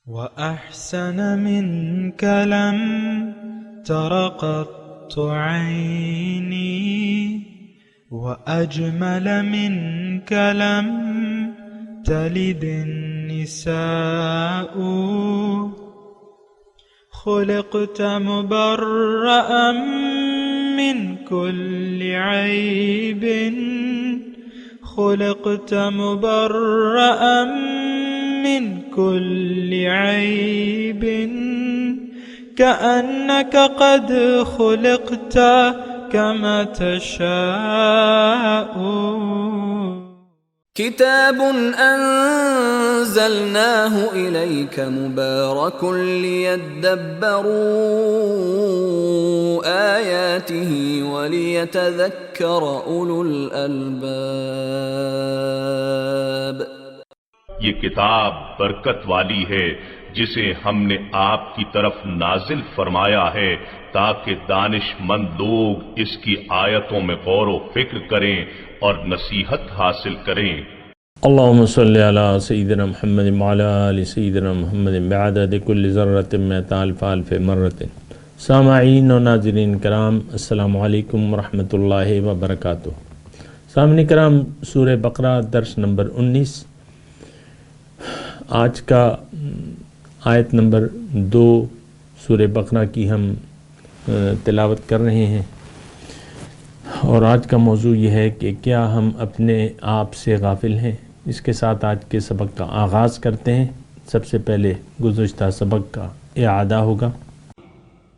وأحسن منك لم تر قط عيني وأجمل منك لم تلد النساء خلقت مبرأ من كل عيب خلقت مبرأ من كل عيب كأنك قد خلقت كما تشاء كتاب أنزلناه إليك مبارك ليدبروا آياته وليتذكر أولو الألباب. یہ کتاب برکت والی ہے جسے ہم نے آپ کی طرف نازل فرمایا ہے تاکہ دانش مند لوگ اس کی آیتوں میں غور و فکر کریں اور نصیحت حاصل کریں. اللہم صلی علی سیدنا محمد وعلی آل سیدنا محمد بعدد کل ذرۃ مئۃ الف الف مرۃ. سامعین و ناظرین کرام، السلام علیکم ورحمۃ اللہ وبرکاتہ. سامعین کرام، سورہ بقرہ درس نمبر 19، آج کا آیت نمبر 2 سورہ بقرہ کی ہم تلاوت کر رہے ہیں، اور آج کا موضوع یہ ہے کہ کیا ہم اپنے آپ سے غافل ہیں. اس کے ساتھ آج کے سبق کا آغاز کرتے ہیں. سب سے پہلے گزشتہ سبق کا اعادہ ہوگا.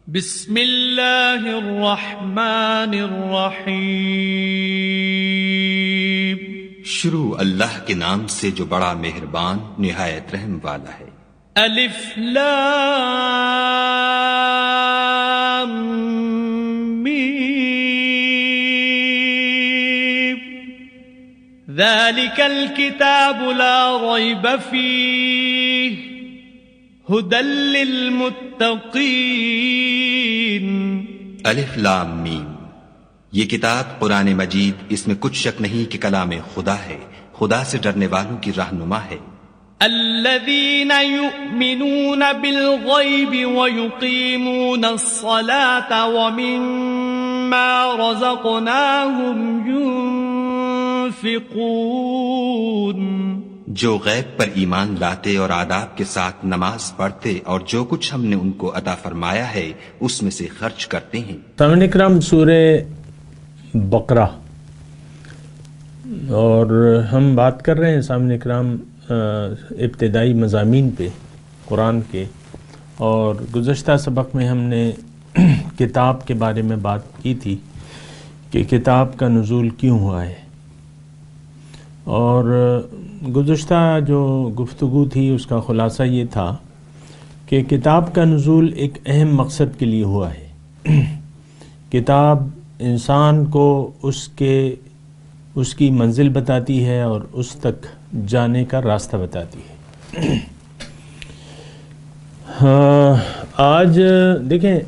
بسم اللہ الرحمن الرحیم. شروع اللہ کے نام سے جو بڑا مہربان نہایت رحم والا ہے. الف لام میم. ذلك الكتاب لا ريب فيه هدى للمتقين. الف لام میم، یہ کتاب قرآن مجید، اس میں کچھ شک نہیں کہ کلام خدا ہے، خدا سے ڈرنے والوں کی رہنما ہے. الذين يؤمنون بالغيب ويقيمون الصلاة ومما رزقناهم ينفقون. جو غیب پر ایمان لاتے اور آداب کے ساتھ نماز پڑھتے اور جو کچھ ہم نے ان کو عطا فرمایا ہے اس میں سے خرچ کرتے ہیں. سامعین اکرام، سورہ بقرہ، اور ہم بات کر رہے ہیں سامعین اکرام ابتدائی مضامین پہ قرآن کے، اور گزشتہ سبق میں ہم نے کتاب کے بارے میں بات کی تھی کہ کتاب کا نزول کیوں ہوا ہے. اور گزشتہ جو گفتگو تھی اس کا خلاصہ یہ تھا کہ کتاب کا نزول ایک اہم مقصد کے لیے ہوا ہے. کتاب انسان کو اس کی منزل بتاتی ہے اور اس تک جانے کا راستہ بتاتی ہے. آج دیکھیں،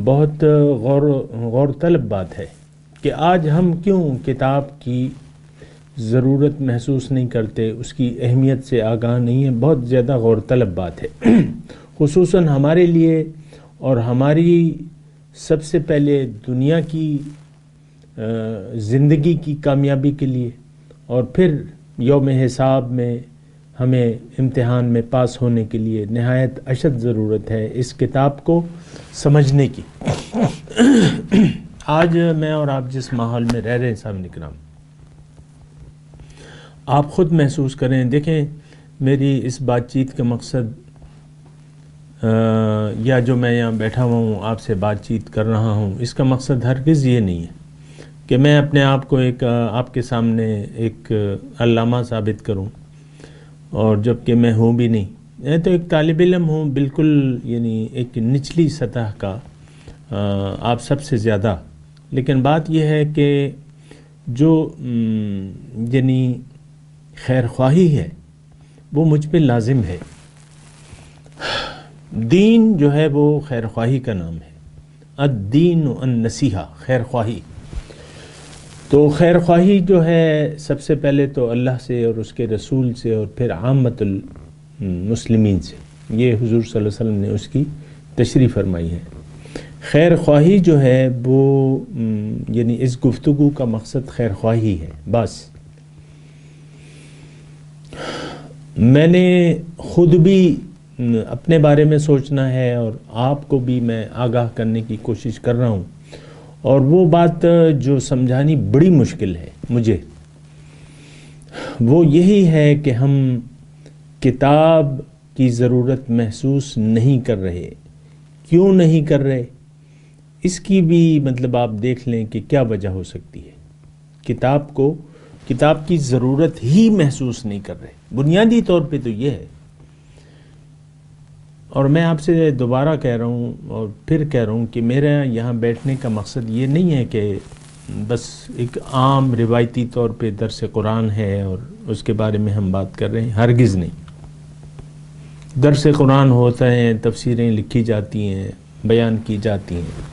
بہت غور طلب بات ہے کہ آج ہم کیوں کتاب کی ضرورت محسوس نہیں کرتے، اس کی اہمیت سے آگاہ نہیں ہے. بہت زیادہ غور طلب بات ہے، خصوصاً ہمارے لیے اور ہماری سب سے پہلے دنیا کی زندگی کی کامیابی کے لیے، اور پھر یوم حساب میں ہمیں امتحان میں پاس ہونے کے لیے نہایت اشد ضرورت ہے اس کتاب کو سمجھنے کی. آج میں اور آپ جس ماحول میں رہ رہے ہیں سامعین اکرام، آپ خود محسوس کریں. دیکھیں، میری اس بات چیت کا مقصد یا جو میں یہاں بیٹھا ہوا ہوں آپ سے بات چیت کر رہا ہوں، اس کا مقصد ہرگز یہ نہیں ہے کہ میں اپنے آپ کو آپ کے سامنے ایک علامہ ثابت کروں، اور جب کہ میں ہوں بھی نہیں. میں تو ایک طالب علم ہوں، بالکل یعنی ایک نچلی سطح کا آپ سب سے زیادہ. لیکن بات یہ ہے کہ جو یعنی خیر خواہی ہے وہ مجھ پہ لازم ہے. دین جو ہے وہ خیر خواہی کا نام ہے. الدین النصیحہ، خیر خواہی. تو خیر خواہی جو ہے سب سے پہلے تو اللہ سے اور اس کے رسول سے اور پھر عامت مسلمین سے. یہ حضور صلی اللہ علیہ وسلم نے اس کی تشریح فرمائی ہے. خیر خواہی جو ہے وہ یعنی اس گفتگو کا مقصد خیر خواہی ہے بس. میں نے خود بھی اپنے بارے میں سوچنا ہے اور آپ کو بھی میں آگاہ کرنے کی کوشش کر رہا ہوں. اور وہ بات جو سمجھانی بڑی مشکل ہے مجھے، وہ یہی ہے کہ ہم کتاب کی ضرورت محسوس نہیں کر رہے. کیوں نہیں کر رہے؟ اس کی بھی مطلب آپ دیکھ لیں کہ کیا وجہ ہو سکتی ہے. کتاب کی ضرورت ہی محسوس نہیں کر رہے. بنیادی طور پہ تو یہ ہے. اور میں آپ سے دوبارہ کہہ رہا ہوں اور پھر کہہ رہا ہوں کہ میرا یہاں بیٹھنے کا مقصد یہ نہیں ہے کہ بس ایک عام روایتی طور پہ درس قرآن ہے اور اس کے بارے میں ہم بات کر رہے ہیں. ہرگز نہیں. درس قرآن ہوتا ہے، تفسیریں لکھی جاتی ہیں، بیان کی جاتی ہیں.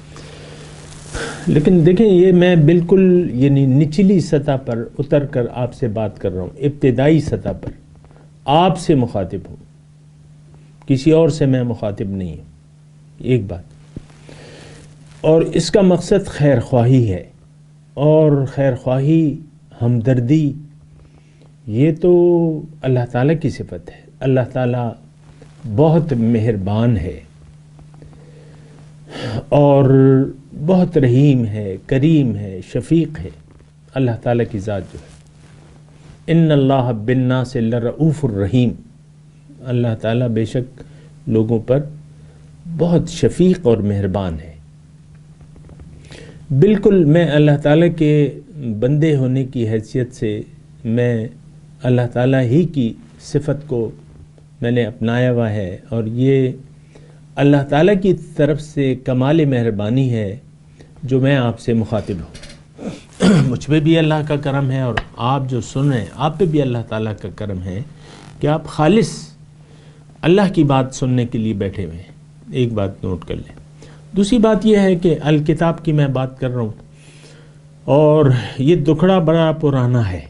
لیکن دیکھیں یہ میں بالکل یعنی نچلی سطح پر اتر کر آپ سے بات کر رہا ہوں. ابتدائی سطح پر آپ سے مخاطب ہوں، کسی اور سے میں مخاطب نہیں ہوں. ایک بات. اور اس کا مقصد خیر خواہی ہے. اور خیر خواہی، ہمدردی، یہ تو اللہ تعالیٰ کی صفت ہے. اللہ تعالیٰ بہت مہربان ہے اور بہت رحیم ہے، کریم ہے، شفیق ہے. اللہ تعالیٰ کی ذات جو ہے، ان اللہ بالناس لرؤوف الرحیم. اللہ تعالیٰ بے شک لوگوں پر بہت شفیق اور مہربان ہے. بالکل میں اللہ تعالیٰ کے بندے ہونے کی حیثیت سے میں اللہ تعالیٰ ہی کی صفت کو میں نے اپنایا ہوا ہے. اور یہ اللہ تعالیٰ کی طرف سے کمال مہربانی ہے جو میں آپ سے مخاطب ہوں. مجھ پہ بھی اللہ کا کرم ہے اور آپ جو سن رہے ہیں آپ پہ بھی اللہ تعالیٰ کا کرم ہے کہ آپ خالص اللہ کی بات سننے کے لیے بیٹھے ہوئے ہیں. ایک بات نوٹ کر لیں. دوسری بات یہ ہے کہ الکتاب کی میں بات کر رہا ہوں اور یہ دکھڑا بڑا پرانا ہے.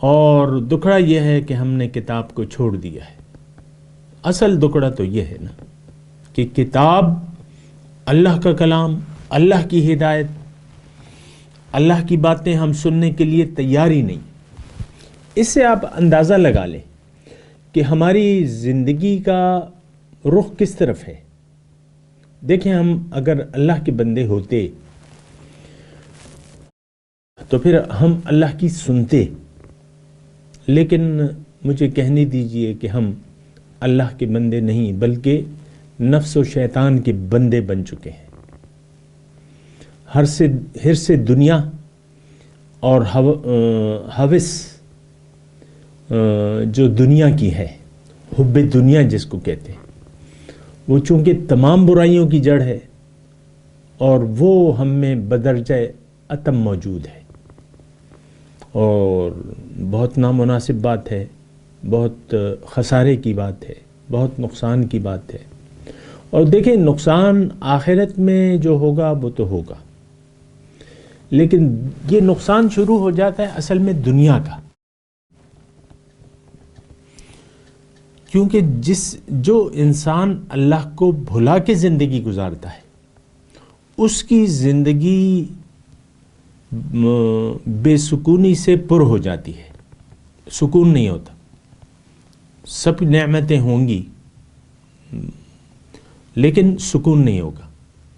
اور دکھڑا یہ ہے کہ ہم نے کتاب کو چھوڑ دیا ہے. اصل دکھڑا تو یہ ہے نا کہ کتاب اللہ کا کلام، اللہ کی ہدایت، اللہ کی باتیں ہم سننے کے لیے تیار ہی نہیں. اس سے آپ اندازہ لگا لیں کہ ہماری زندگی کا رخ کس طرف ہے. دیکھیں ہم اگر اللہ کے بندے ہوتے تو پھر ہم اللہ کی سنتے. لیکن مجھے کہنے دیجئے کہ ہم اللہ کے بندے نہیں بلکہ نفس و شیطان کے بندے بن چکے ہیں. حرص دنیا اور ہوس جو دنیا کی ہے، حب دنیا جس کو کہتے ہیں، وہ چونکہ تمام برائیوں کی جڑ ہے اور وہ ہم میں بدرجہ اتم موجود ہے. اور بہت نامناسب بات ہے، بہت خسارے کی بات ہے، بہت نقصان کی بات ہے. اور دیکھیں نقصان آخرت میں جو ہوگا وہ تو ہوگا، لیکن یہ نقصان شروع ہو جاتا ہے اصل میں دنیا کا. کیونکہ جو انسان اللہ کو بھلا کے زندگی گزارتا ہے اس کی زندگی بے سکونی سے پر ہو جاتی ہے. سکون نہیں ہوتا. سب نعمتیں ہوں گی لیکن سکون نہیں ہوگا.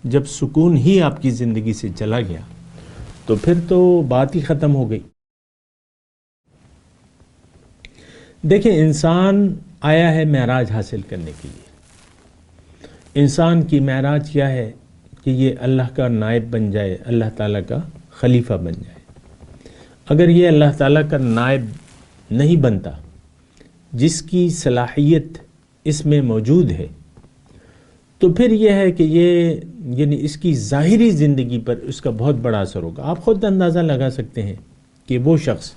جب سکون ہی آپ کی زندگی سے چلا گیا تو پھر تو بات ہی ختم ہو گئی. دیکھیں انسان آیا ہے معراج حاصل کرنے کے لیے. انسان کی معراج کیا ہے کہ یہ اللہ کا نائب بن جائے، اللہ تعالیٰ کا خلیفہ بن جائے. اگر یہ اللہ تعالیٰ کا نائب نہیں بنتا جس کی صلاحیت اس میں موجود ہے تو پھر یہ ہے کہ یہ یعنی اس کی ظاہری زندگی پر اس کا بہت بڑا اثر ہوگا. آپ خود اندازہ لگا سکتے ہیں کہ وہ شخص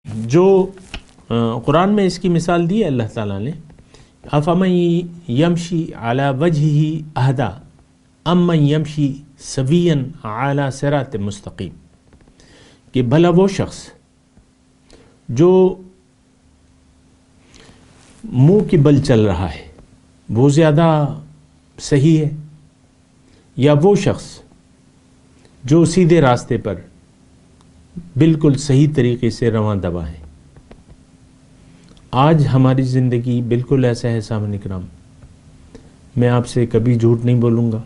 جو قرآن میں اس کی مثال دی ہے اللہ تعالیٰ نے، افمن یمشی علی وجہہ اہدی امن یمشی سویا علی صراط مستقیم، کہ بھلا وہ شخص جو منہ کی بل چل رہا ہے وہ زیادہ صحیح ہے یا وہ شخص جو سیدھے راستے پر بالکل صحیح طریقے سے رواں دوا ہے؟ آج ہماری زندگی بالکل ایسا ہے سامعین کرام، میں آپ سے کبھی جھوٹ نہیں بولوں گا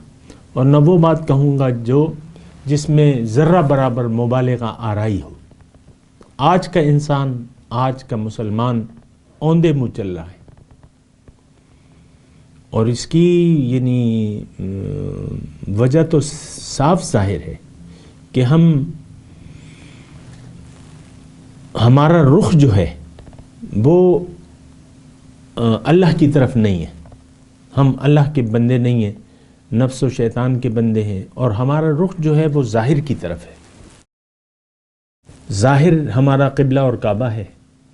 اور نہ وہ بات کہوں گا جس میں ذرہ برابر مبالغہ آرائی ہو۔ آج کا انسان، آج کا مسلمان اوندے منہ چل رہا ہے، اور اس کی وجہ تو صاف ظاہر ہے کہ ہمارا رخ جو ہے وہ اللہ کی طرف نہیں ہے، ہم اللہ کے بندے نہیں ہیں، نفس و شیطان کے بندے ہیں، اور ہمارا رخ جو ہے وہ ظاہر کی طرف ہے۔ ظاہر ہمارا قبلہ اور کعبہ ہے،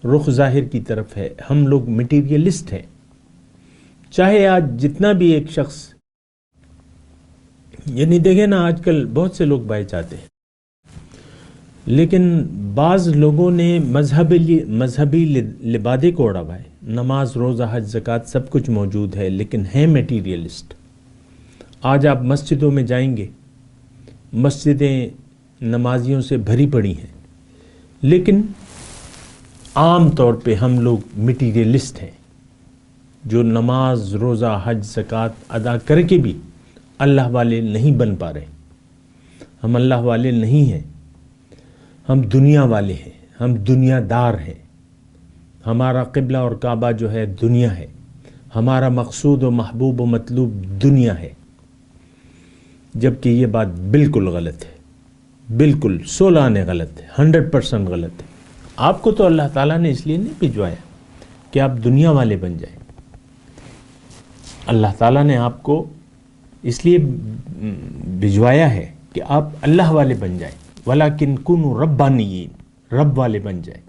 رخ ظاہر کی طرف ہے۔ ہم لوگ مٹیریلسٹ ہیں، چاہے آج جتنا بھی ایک شخص دیکھیں نا، آج کل بہت سے لوگ بائے چاہتے ہیں، لیکن بعض لوگوں نے مذہبی لبادے کو اڑا ہوا ہے، نماز روزہ حج زکوٰۃ سب کچھ موجود ہے، لیکن ہیں میٹیریلسٹ۔ آج آپ مسجدوں میں جائیں گے، مسجدیں نمازیوں سے بھری پڑی ہیں، لیکن عام طور پہ ہم لوگ میٹیریلسٹ ہیں، جو نماز روزہ حج زکوٰۃ ادا کر کے بھی اللہ والے نہیں بن پا رہے۔ ہم اللہ والے نہیں ہیں، ہم دنیا والے ہیں، ہم دنیا دار ہیں۔ ہمارا قبلہ اور کعبہ جو ہے دنیا ہے، ہمارا مقصود و محبوب و مطلوب دنیا ہے، جبکہ یہ بات بالکل غلط ہے، بالکل 16 آنے غلط ہے، 100% غلط ہے۔ آپ کو تو اللہ تعالیٰ نے اس لیے نہیں بھجوایا کہ آپ دنیا والے بن جائیں، اللہ تعالیٰ نے آپ کو اس لیے بھجوایا ہے کہ آپ اللہ والے بن جائیں، وَلَكِنْ كُونُوا رَبَّانِيِّينَ، رب والے بن جائیں۔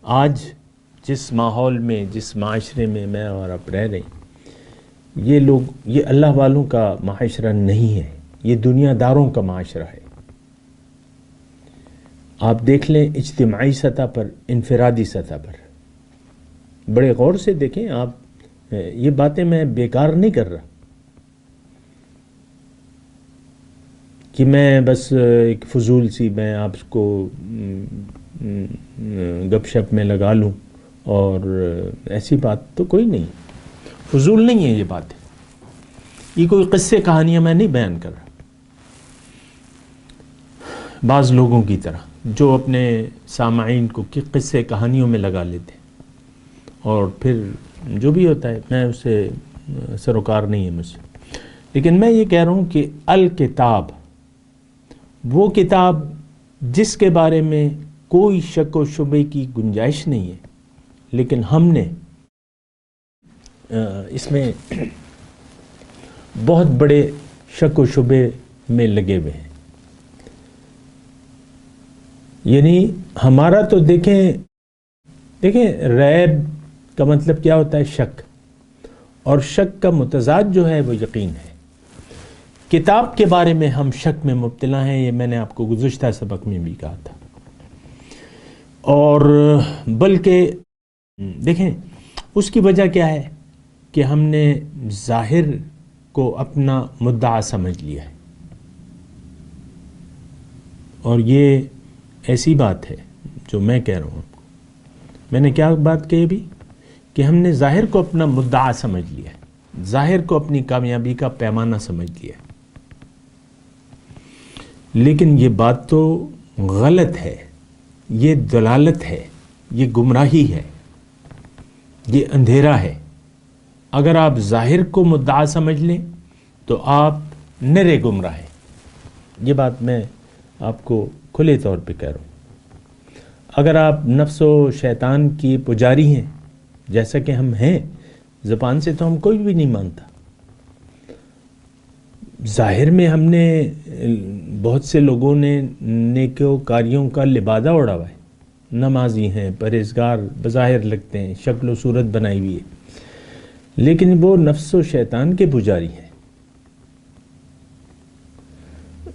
آج جس ماحول میں، جس معاشرے میں میں اور آپ رہ رہے ہیں، یہ اللہ والوں کا معاشرہ نہیں ہے، یہ دنیا داروں کا معاشرہ ہے۔ آپ دیکھ لیں اجتماعی سطح پر، انفرادی سطح پر، بڑے غور سے دیکھیں آپ، یہ باتیں میں بیکار نہیں کر رہا کہ میں بس ایک فضول سی میں آپ کو گپ شپ میں لگا لوں، اور ایسی بات تو کوئی نہیں، فضول نہیں ہے یہ بات، یہ کوئی قصے کہانیاں میں نہیں بیان کر رہا، بعض لوگوں کی طرح جو اپنے سامعین کو قصے کہانیوں میں لگا لیتے ہیں، اور پھر جو بھی ہوتا ہے میں اسے سروکار نہیں ہے مجھ سے۔ لیکن میں یہ کہہ رہا ہوں کہ الکتاب، وہ کتاب جس کے بارے میں کوئی شک و شبے کی گنجائش نہیں ہے، لیکن ہم نے اس میں بہت بڑے شک و شبے میں لگے ہوئے ہیں۔ ہمارا تو دیکھیں ریب کا مطلب کیا ہوتا ہے؟ شک، اور شک کا متضاد جو ہے وہ یقین ہے۔ کتاب کے بارے میں ہم شک میں مبتلا ہیں، یہ میں نے آپ کو گزشتہ سبق میں بھی کہا تھا، اور بلکہ دیکھیں اس کی وجہ کیا ہے کہ ہم نے ظاہر کو اپنا مدعا سمجھ لیا ہے، اور یہ ایسی بات ہے جو میں کہہ رہا ہوں آپ کو۔ میں نے کیا بات کہی بھی کہ ہم نے ظاہر کو اپنا مدعا سمجھ لیا ہے، ظاہر کو اپنی کامیابی کا پیمانہ سمجھ لیا ہے، لیکن یہ بات تو غلط ہے، یہ دلالت ہے، یہ گمراہی ہے، یہ اندھیرا ہے۔ اگر آپ ظاہر کو مدعا سمجھ لیں تو آپ نرے گمراہ ہیں۔ یہ بات میں آپ کو کھلے طور پہ کہہ رہا ہوں۔ اگر آپ نفس و شیطان کی پجاری ہیں، جیسا کہ ہم ہیں، زبان سے تو ہم کوئی بھی نہیں مانتا، ظاہر میں ہم نے بہت سے لوگوں نے نیکوکاریوں کا لبادہ اڑا ہوا ہے، نمازی ہیں، پرہیزگار بظاہر لگتے ہیں، شکل و صورت بنائی ہوئی ہے، لیکن وہ نفس و شیطان کے پجاری ہیں۔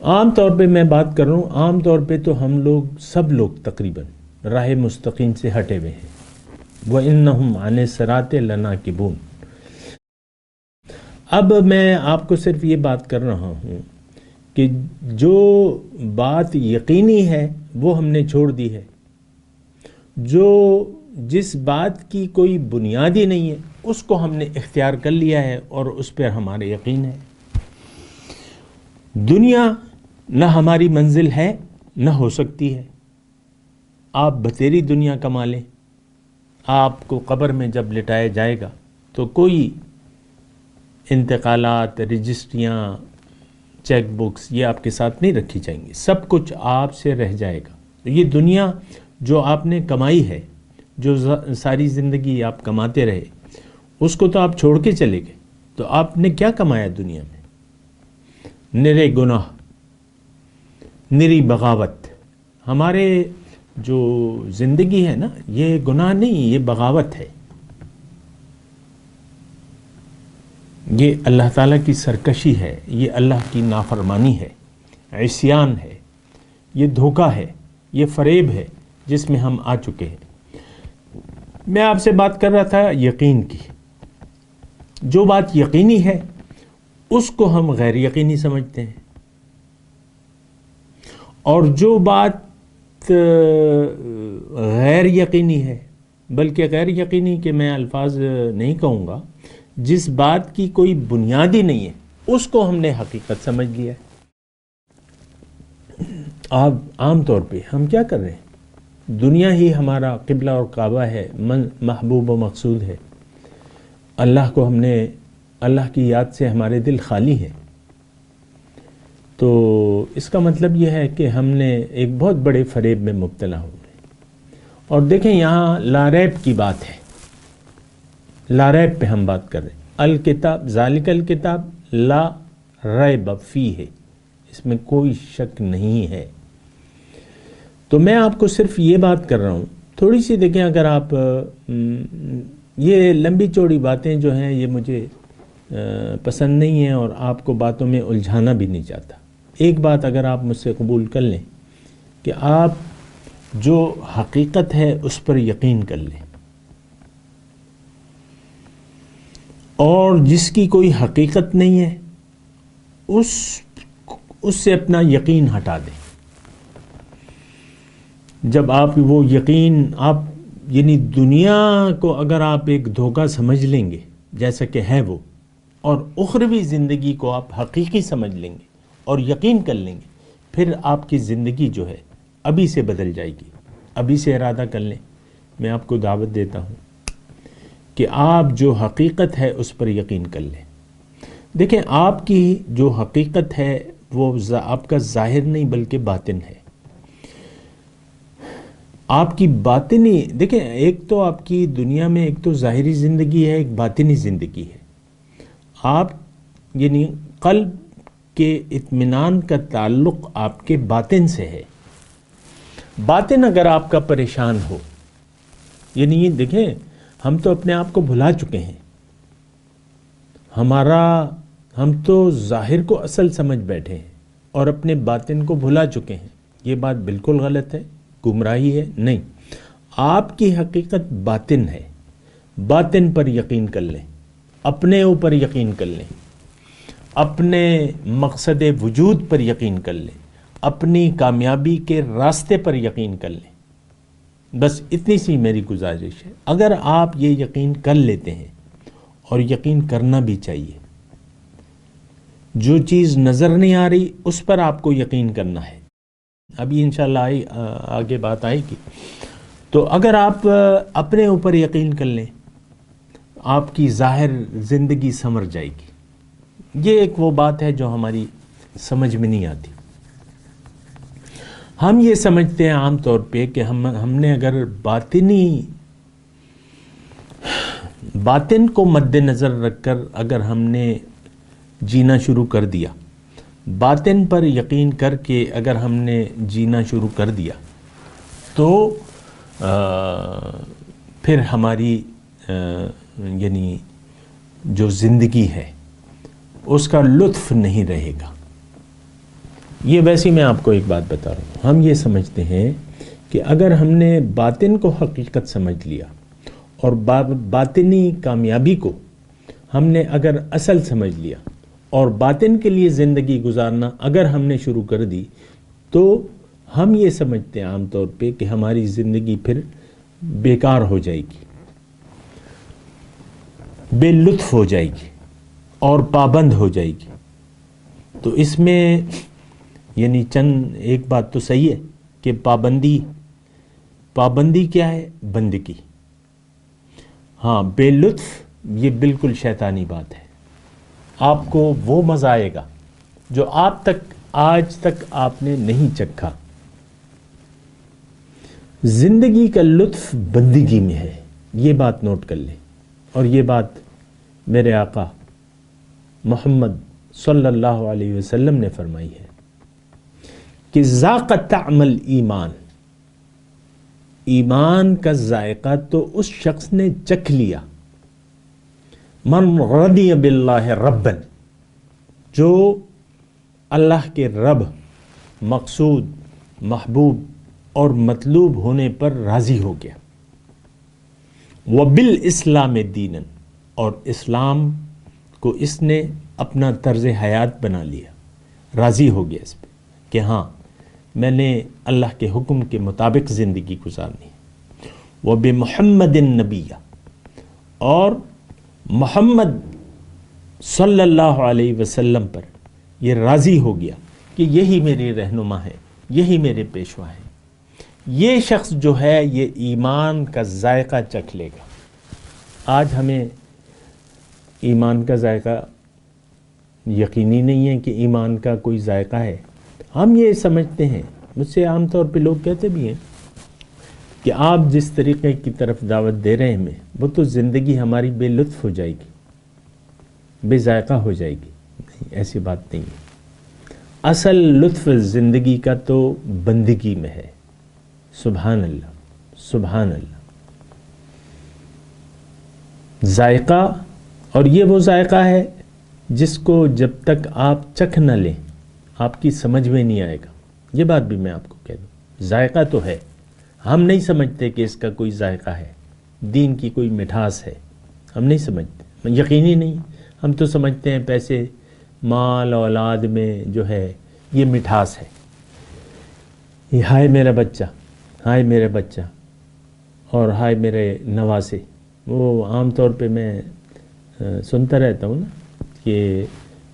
عام طور پہ میں بات کر رہا ہوں، عام طور پہ تو ہم لوگ، سب لوگ تقریباً راہ مستقیم سے ہٹے ہوئے ہیں، وَإِنَّهُمْ عَنِ الصِّرَاطِ لَنَاكِبُونَ۔ اب میں آپ کو صرف یہ بات کر رہا ہوں کہ جو بات یقینی ہے وہ ہم نے چھوڑ دی ہے، جس بات کی کوئی بنیاد ہی نہیں ہے اس کو ہم نے اختیار کر لیا ہے اور اس پر ہمارا یقین ہے۔ دنیا نہ ہماری منزل ہے نہ ہو سکتی ہے۔ آپ بتیری دنیا کما لیں، آپ کو قبر میں جب لٹایا جائے گا تو کوئی انتقالات، رجسٹریاں، چیک بکس یہ آپ کے ساتھ نہیں رکھی جائیں گی، سب کچھ آپ سے رہ جائے گا۔ تو یہ دنیا جو آپ نے کمائی ہے، جو ساری زندگی آپ کماتے رہے، اس کو تو آپ چھوڑ کے چلے گئے، تو آپ نے کیا کمایا دنیا میں؟ نرے گناہ، نری بغاوت۔ ہمارے جو زندگی ہے نا، یہ گناہ نہیں، یہ بغاوت ہے، یہ اللہ تعالیٰ کی سرکشی ہے، یہ اللہ کی نافرمانی ہے، عصیان ہے، یہ دھوکہ ہے، یہ فریب ہے جس میں ہم آ چکے ہیں۔ میں آپ سے بات کر رہا تھا یقین کی۔ جو بات یقینی ہے اس کو ہم غیر یقینی سمجھتے ہیں، اور جو بات غیر یقینی ہے، بلکہ غیر یقینی کے میں الفاظ نہیں کہوں گا، جس بات کی کوئی بنیاد ہی نہیں ہے اس کو ہم نے حقیقت سمجھ لیا ہے۔ اب عام طور پہ ہم کیا کر رہے ہیں؟ دنیا ہی ہمارا قبلہ اور کعبہ ہے، محبوب و مقصود ہے۔ اللہ کو ہم نے، اللہ کی یاد سے ہمارے دل خالی ہیں، تو اس کا مطلب یہ ہے کہ ہم نے ایک بہت بڑے فریب میں مبتلا ہو گئے۔ اور دیکھیں یہاں لا ریب کی بات ہے، لا ریب پہ ہم بات کر رہے ہیں۔ الکتاب ذالک الکتاب لا ریب فیہ، اس میں کوئی شک نہیں ہے۔ تو میں آپ کو صرف یہ بات کر رہا ہوں، تھوڑی سی دیکھیں، اگر آپ یہ لمبی چوڑی باتیں جو ہیں یہ مجھے پسند نہیں ہیں اور آپ کو باتوں میں الجھانا بھی نہیں چاہتا۔ ایک بات اگر آپ مجھ سے قبول کر لیں کہ آپ جو حقیقت ہے اس پر یقین کر لیں، اور جس کی کوئی حقیقت نہیں ہے اس سے اپنا یقین ہٹا دیں۔ جب آپ وہ یقین، آپ یعنی دنیا کو اگر آپ ایک دھوکہ سمجھ لیں گے جیسا کہ ہے وہ، اور اخروی زندگی کو آپ حقیقی سمجھ لیں گے اور یقین کر لیں گے، پھر آپ کی زندگی جو ہے ابھی سے بدل جائے گی۔ ابھی سے ارادہ کر لیں۔ میں آپ کو دعوت دیتا ہوں کہ آپ جو حقیقت ہے اس پر یقین کر لیں۔ دیکھیں، آپ کی جو حقیقت ہے وہ آپ کا ظاہر نہیں بلکہ باطن ہے۔ آپ کی باطنی، دیکھیں، ایک تو آپ کی دنیا میں ایک تو ظاہری زندگی ہے، ایک باطنی زندگی ہے۔ آپ یعنی قلب کے اطمینان کا تعلق آپ کے باطن سے ہے۔ باطن اگر آپ کا پریشان ہو، یعنی دیکھیں، ہم تو اپنے آپ کو بھلا چکے ہیں، ہم تو ظاہر کو اصل سمجھ بیٹھے ہیں اور اپنے باطن کو بھلا چکے ہیں۔ یہ بات بالکل غلط ہے، گمراہی ہے۔ نہیں، آپ کی حقیقت باطن ہے، باطن پر یقین کر لیں، اپنے اوپر یقین کر لیں، اپنے مقصد وجود پر یقین کر لیں، اپنی کامیابی کے راستے پر یقین کر لیں۔ بس اتنی سی میری گزارش ہے۔ اگر آپ یہ یقین کر لیتے ہیں، اور یقین کرنا بھی چاہیے، جو چیز نظر نہیں آ رہی اس پر آپ کو یقین کرنا ہے۔ ابھی انشاءاللہ آگے بات آئے گی۔ تو اگر آپ اپنے اوپر یقین کر لیں، آپ کی ظاہر زندگی سنور جائے گی۔ یہ ایک وہ بات ہے جو ہماری سمجھ میں نہیں آتی۔ ہم یہ سمجھتے ہیں عام طور پہ کہ ہم نے اگر باطن کو مد نظر رکھ کر اگر ہم نے جینا شروع کر دیا، باطن پر یقین کر کے اگر ہم نے جینا شروع کر دیا، تو پھر ہماری یعنی جو زندگی ہے اس کا لطف نہیں رہے گا۔ یہ ویسے میں آپ کو ایک بات بتا رہا ہوں، ہم یہ سمجھتے ہیں کہ اگر ہم نے باطن کو حقیقت سمجھ لیا اور باطنی کامیابی کو ہم نے اگر اصل سمجھ لیا اور باطن کے لیے زندگی گزارنا اگر ہم نے شروع کر دی تو ہم یہ سمجھتے ہیں عام طور پہ کہ ہماری زندگی پھر بیکار ہو جائے گی، بے لطف ہو جائے گی اور پابند ہو جائے گی۔ تو اس میں یعنی چند ایک بات تو صحیح ہے کہ پابندی کیا ہے؟ بندگی۔ ہاں، بے لطف یہ بالکل شیطانی بات ہے۔ آپ کو وہ مزہ آئے گا جو آج تک آپ نے نہیں چکھا۔ زندگی کا لطف بندگی میں ہے، یہ بات نوٹ کر لیں۔ اور یہ بات میرے آقا محمد صلی اللہ علیہ وسلم نے فرمائی ہے کہ ذاق طعم الایمان، ایمان کا ذائقہ تو اس شخص نے چکھ لیا، من رضی باللہ ربا، جو اللہ کے رب، مقصود، محبوب اور مطلوب ہونے پر راضی ہو گیا، وبالاسلام دینا، اور اسلام کو اس نے اپنا طرز حیات بنا لیا، راضی ہو گیا اس پہ کہ ہاں میں نے اللہ کے حکم کے مطابق زندگی گزارنی ہے، وبمحمد النبی، اور محمد صلی اللہ علیہ وسلم پر یہ راضی ہو گیا کہ یہی میری رہنما ہے، یہی میرے پیشوا ہیں۔ یہ شخص جو ہے یہ ایمان کا ذائقہ چکھ لے گا۔ آج ہمیں ایمان کا ذائقہ یقینی نہیں ہے کہ ایمان کا کوئی ذائقہ ہے۔ ہم یہ سمجھتے ہیں، مجھ سے عام طور پہ لوگ کہتے بھی ہیں کہ آپ جس طریقے کی طرف دعوت دے رہے ہیں ہمیں، وہ تو زندگی ہماری بے لطف ہو جائے گی، بے ذائقہ ہو جائے گی۔ نہیں، ایسی بات نہیں ہے۔ اصل لطف زندگی کا تو بندگی میں ہے۔ سبحان اللہ، سبحان اللہ۔ ذائقہ، اور یہ وہ ذائقہ ہے جس کو جب تک آپ چکھ نہ لیں آپ کی سمجھ میں نہیں آئے گا۔ یہ بات بھی میں آپ کو کہہ دوں، ذائقہ تو ہے، ہم نہیں سمجھتے کہ اس کا کوئی ذائقہ ہے، دین کی کوئی مٹھاس ہے، ہم نہیں سمجھتے، یقینی نہیں۔ ہم تو سمجھتے ہیں پیسے، مال، اولاد میں جو ہے یہ مٹھاس ہے، یہ ہائے میرا بچہ، ہائے میرا بچہ، اور ہائے میرے نواسے۔ وہ عام طور پہ میں سنتا رہتا ہوں نا کہ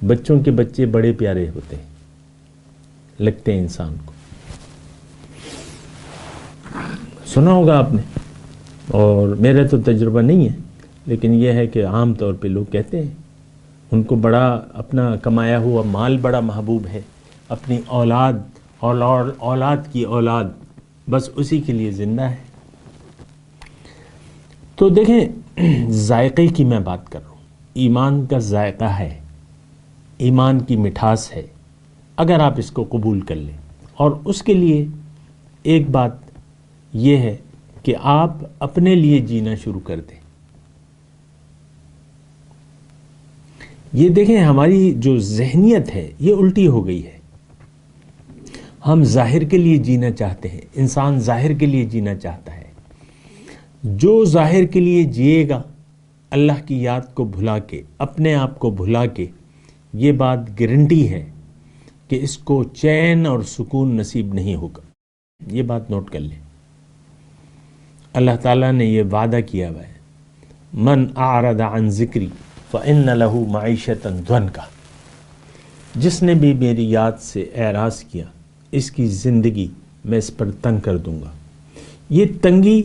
بچوں کے بچے بڑے پیارے ہوتے ہیں، لگتے ہیں انسان کو، سنا ہوگا آپ نے، اور میرا تو تجربہ نہیں ہے، لیکن یہ ہے کہ عام طور پہ لوگ کہتے ہیں ان کو بڑا اپنا کمایا ہوا مال بڑا محبوب ہے، اپنی اولاد اور اولاد کی اولاد، بس اسی کے لیے زندہ ہے۔ تو دیکھیں، ذائقے کی میں بات کر رہا ہوں، ایمان کا ذائقہ ہے، ایمان کی مٹھاس ہے، اگر آپ اس کو قبول کر لیں۔ اور اس کے لیے ایک بات یہ ہے کہ آپ اپنے لیے جینا شروع کر دیں۔ یہ دیکھیں، ہماری جو ذہنیت ہے یہ الٹی ہو گئی ہے۔ ہم ظاہر کے لیے جینا چاہتے ہیں، انسان ظاہر کے لیے جینا چاہتا ہے۔ جو ظاہر کے لیے جیے گا، اللہ کی یاد کو بھلا کے، اپنے آپ کو بھلا کے، یہ بات گارنٹی ہے کہ اس کو چین اور سکون نصیب نہیں ہوگا۔ یہ بات نوٹ کر لیں، اللہ تعالیٰ نے یہ وعدہ کیا ہوا ہے، من اعرض عن ذکری فإن له معیشۃ ضنکا، جس نے بھی میری یاد سے اعراض کیا اس کی زندگی میں اس پر تنگ کر دوں گا۔ یہ تنگی،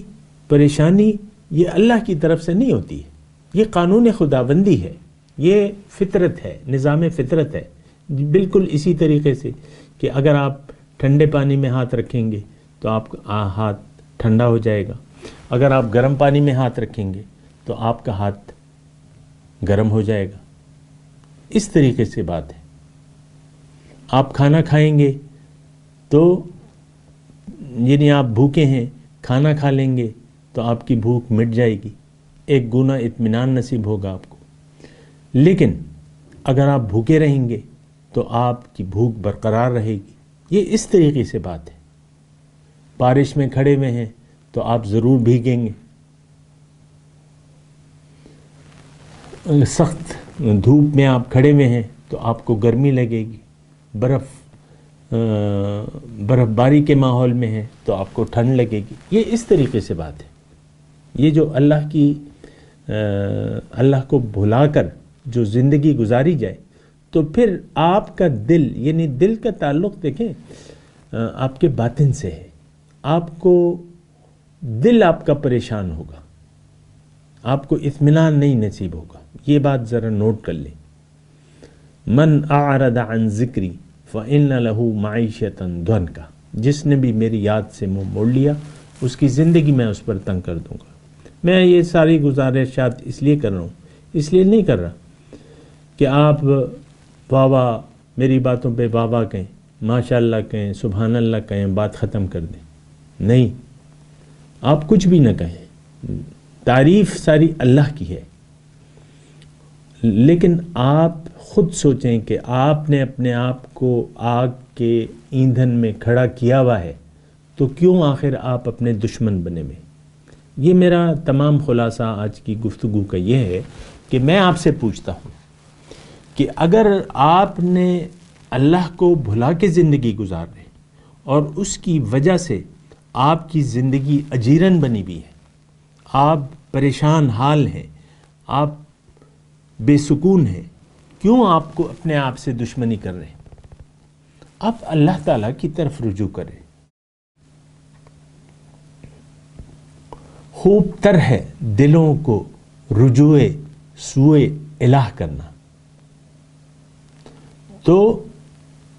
پریشانی، یہ اللہ کی طرف سے نہیں ہوتی ہے، یہ قانون خداوندی ہے، یہ فطرت ہے، نظام فطرت ہے۔ بالکل اسی طریقے سے کہ اگر آپ ٹھنڈے پانی میں ہاتھ رکھیں گے تو آپ کا ہاتھ ٹھنڈا ہو جائے گا، اگر آپ گرم پانی میں ہاتھ رکھیں گے تو آپ کا ہاتھ گرم ہو جائے گا۔ اس طریقے سے بات ہے۔ آپ کھانا کھائیں گے تو یعنی آپ بھوکے ہیں، کھانا کھا لیں گے تو آپ کی بھوک مٹ جائے گی، ایک گنا اطمینان نصیب ہوگا آپ کو۔ لیکن اگر آپ بھوکے رہیں گے تو آپ کی بھوک برقرار رہے گی۔ یہ اس طریقے سے بات ہے۔ بارش میں کھڑے ہوئے ہیں تو آپ ضرور بھیگیں گے، سخت دھوپ میں آپ کھڑے ہوئے ہیں تو آپ کو گرمی لگے گی، برف باری کے ماحول میں ہیں تو آپ کو ٹھنڈ لگے گی. یہ اس طریقے سے بات ہے. یہ جو اللہ کو بھلا کر جو زندگی گزاری جائے تو پھر آپ کا دل، یعنی دل کا تعلق دیکھیں آپ کے باطن سے ہے. آپ کو دل آپ کا پریشان ہوگا، آپ کو اطمینان نہیں نصیب ہوگا. یہ بات ذرا نوٹ کر لیں. من اعرض عن ذکری فإن له معیشۃ ضنکا، جس نے بھی میری یاد سے منہ موڑ لیا اس کی زندگی میں اس پر تنگ کر دوں گا. میں یہ ساری گزارشات اس لیے کر رہا ہوں، اس لیے نہیں کر رہا کہ آپ واہ واہ میری باتوں پہ واہ واہ کہیں، ماشاء اللہ کہیں، سبحان اللہ کہیں، بات ختم کر دیں. نہیں، آپ کچھ بھی نہ کہیں، تعریف ساری اللہ کی ہے. لیکن آپ خود سوچیں کہ آپ نے اپنے آپ کو آگ کے ایندھن میں کھڑا کیا ہوا ہے تو کیوں آخر آپ اپنے دشمن بنے میں. یہ میرا تمام خلاصہ آج کی گفتگو کا یہ ہے کہ میں آپ سے پوچھتا ہوں کہ اگر آپ نے اللہ کو بھلا کے زندگی گزار رہے اور اس کی وجہ سے آپ کی زندگی اجیرن بنی ہوئی ہے، آپ پریشان حال ہیں، آپ بے سکون ہیں، کیوں آپ کو اپنے آپ سے دشمنی کر رہے ہیں؟ آپ اللہ تعالیٰ کی طرف رجوع کریں. خوب تر ہے دلوں کو رجوع سوئے الہ کرنا. تو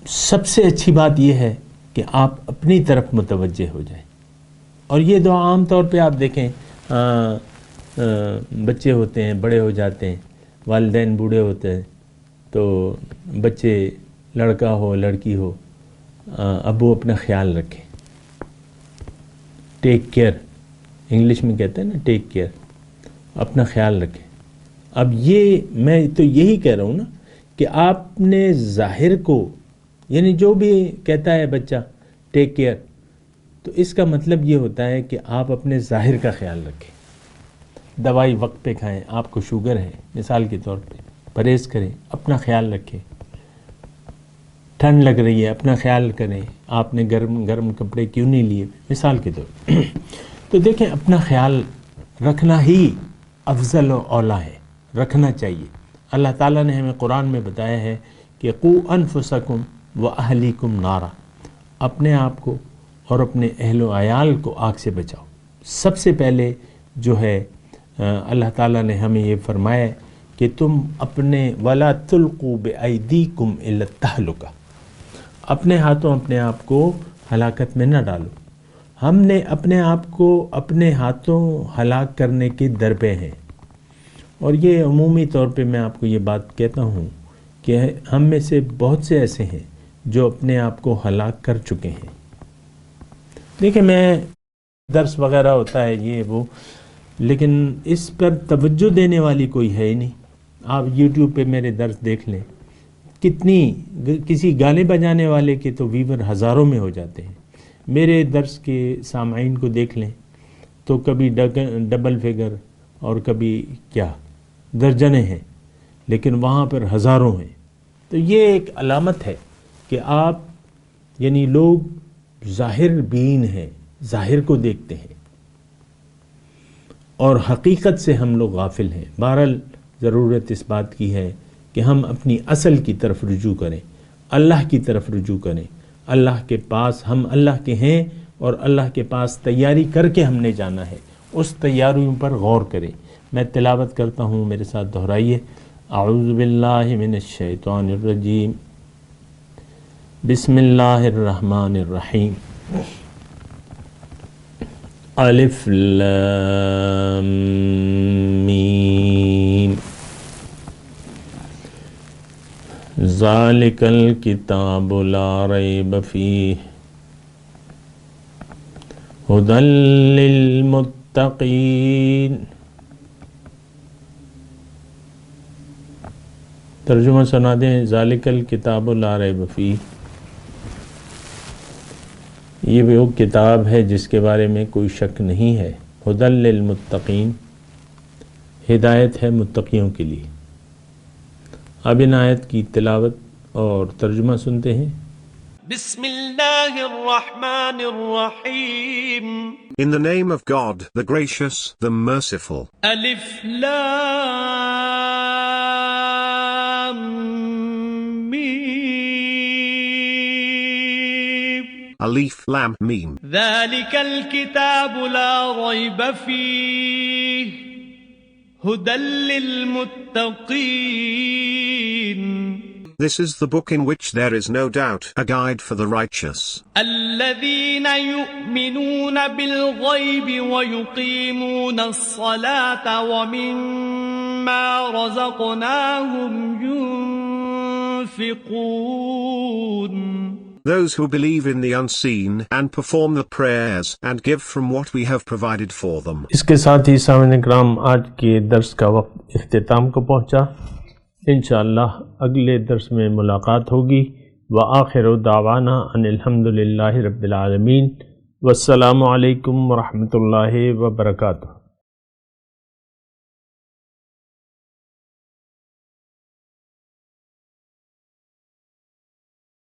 سب سے اچھی بات یہ ہے کہ آپ اپنی طرف متوجہ ہو جائیں. اور یہ دعا عام طور پہ آپ دیکھیں بچے ہوتے ہیں، بڑے ہو جاتے ہیں، والدین بوڑھے ہوتے ہیں تو بچے، لڑکا ہو لڑکی ہو، ابو اپنا خیال رکھیں. ٹیک کیئر انگلش میں کہتے ہیں نا، ٹیک کیئر، اپنا خیال رکھیں. اب یہ میں تو یہی کہہ رہا ہوں نا کہ آپ نے ظاہر کو، یعنی جو بھی کہتا ہے بچہ ٹیک کیئر، تو اس کا مطلب یہ ہوتا ہے کہ آپ اپنے ظاہر کا خیال رکھیں. دوائی وقت پہ کھائیں. آپ کو شوگر ہے مثال کے طور پہ، پرہیز کریں، اپنا خیال رکھیں. ٹھنڈ لگ رہی ہے، اپنا خیال کریں. آپ نے گرم کپڑے کیوں نہیں لیے مثال کے طور پہ. تو دیکھیں اپنا خیال رکھنا ہی افضل و اولا ہے، رکھنا چاہیے. اللہ تعالیٰ نے ہمیں قرآن میں بتایا ہے کہ قوا انفسکم واہلیکم نارا، اپنے آپ کو اور اپنے اہل و عیال کو آگ سے بچاؤ. سب سے پہلے جو ہے اللہ تعالیٰ نے ہمیں یہ فرمایا کہ تم اپنے وَلَا تُلْقُوا بِأَيْدِيكُمْ إِلَى التَّهْلُكَةِ، اپنے ہاتھوں اپنے آپ کو ہلاکت میں نہ ڈالو. ہم نے اپنے آپ کو اپنے ہاتھوں ہلاک کرنے کے در پہ ہیں. اور یہ عمومی طور پہ میں آپ کو یہ بات کہتا ہوں کہ ہم میں سے بہت سے ایسے ہیں جو اپنے آپ کو ہلاک کر چکے ہیں. دیکھیں میں درس وغیرہ ہوتا ہے یہ وہ، لیکن اس پر توجہ دینے والی کوئی ہے ہی نہیں. آپ یوٹیوب پہ میرے درس دیکھ لیں، کسی گانے بجانے والے کے تو ویور ہزاروں میں ہو جاتے ہیں. میرے درس کے سامعین کو دیکھ لیں تو کبھی ڈبل فگر اور کبھی کیا درجنے ہیں، لیکن وہاں پر ہزاروں ہیں. تو یہ ایک علامت ہے کہ آپ، یعنی لوگ ظاہر بین ہیں، ظاہر کو دیکھتے ہیں اور حقیقت سے ہم لوگ غافل ہیں. بہرحال ضرورت اس بات کی ہے کہ ہم اپنی اصل کی طرف رجوع کریں، اللہ کی طرف رجوع کریں. اللہ کے پاس ہم اللہ کے ہیں اور اللہ کے پاس تیاری کر کے ہم نے جانا ہے. اس تیاریوں پر غور کریں. میں تلاوت کرتا ہوں، میرے ساتھ دہرائیے. اعوذ باللہ من الشیطان الرجیم، بسم اللہ الرحمن الرحیم. الف لام میم ذالک الکتاب لا ریب فیہ ھدی للمتقین. ترجمہ سنا دیں. ذالک الکتاب لا ریب فیہ، یہ وہ کتاب ہے جس کے بارے میں کوئی شک نہیں ہے. ھدی للمتقین، ہدایت ہے متقیوں کے لیے. اب ان آیت کی تلاوت اور ترجمہ سنتے ہیں۔ بسم اللہ الرحمن الرحیم۔ In the name of God, the gracious, the merciful. الف لام میم۔ Alif Lam Mim. ذلك الكتاب لا ريب فيه هدى للمتقين۔ This is the book in which there is no doubt, a guide for the righteous. الذين يؤمنون بالغيب ويقيمون الصلاة ومما رزقناهم ينفقون۔ Those who believe in the unseen and perform the prayers and give from what we have provided for them. اس کے ساتھ ہی سامعین کرام آج کے درس کا وقت اختتام کو پہنچا۔ انشاءاللہ اگلے درس میں ملاقات ہوگی۔ وآخر دعوانا ان الحمد للہ رب العالمین، والسلام علیکم ورحمۃ اللہ وبرکاتہ۔